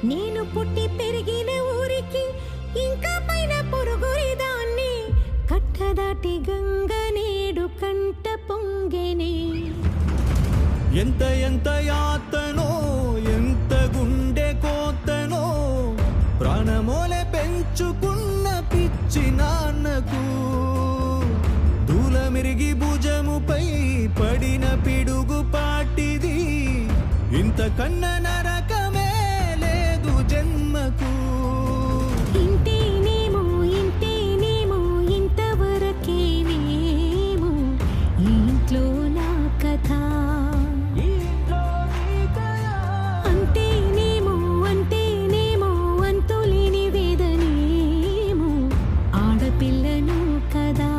నేను పుట్టి పెరిగిన ఊరికి ఇంకా పైన పొరుగురిదాన్ని కట్టదాటి గంగ నేడు కంట పొంగెనే ఎంత ఎంత యాతనో ఎంత గుండె కోతనో ప్రాణమోలే పెంచుకున్న పిచ్చి నాన్నకు దూలమిరిగి భుజముపై పడిన పిడుగు పాటిది ఇంతకన్న నరకమే లేదు జన్మకు ఇంతేనేమో ఇంతవరకేనేమో ఇంట్లో నా కథ అంతేనేమో అంతులేని వేదనేమో ఆడపిల్లను కదా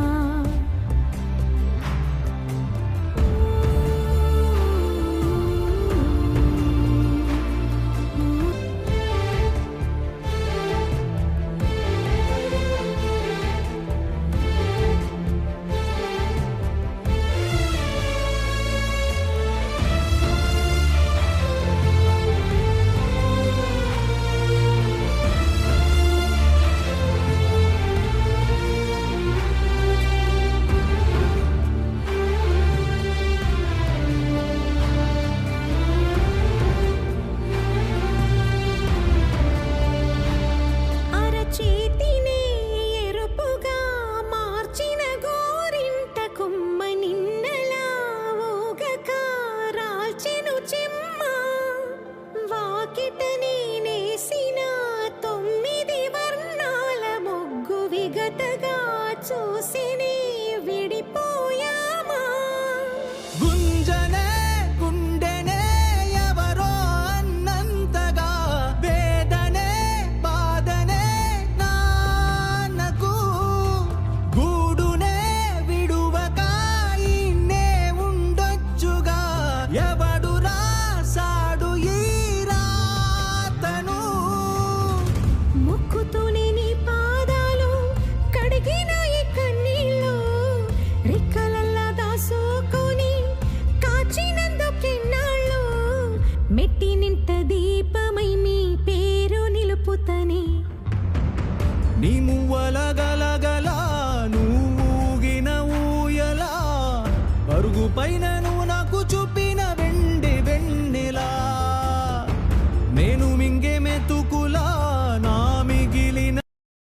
చూసిని విడిపోయామా గుంజనే గుండెనే ఎవరో అన్నంతగా వేదనే బాధనే నాన్నకు గూడునే విడువక ఇన్నే ఉండొచ్చుగా ఎవడు రాసాడు ఈ రాతను ముక్కుతూనే నీ పాదాలు కడిగిన మెట్టి నింట దీపమై మీ పేరు నిలుపుతని నీ మువ్వలగలగల నువ్వుగిన ఊయలా అరుగు పైన నువ్వు నాకు చూపిన